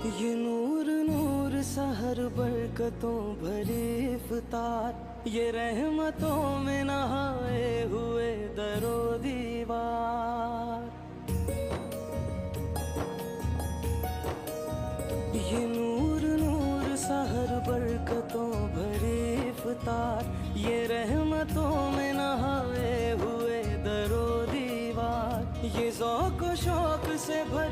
ये नूर नूर सहर बरकतों भरी इफ्तार, ये रहमतों में नहाए हुए दरो दीवार। ये नूर नूर सहर बरकतों भरी इफ्तार, ये रहमतों में नहाए हुए दरो दीवार। ये ज़ौक़ व शौक़ से भर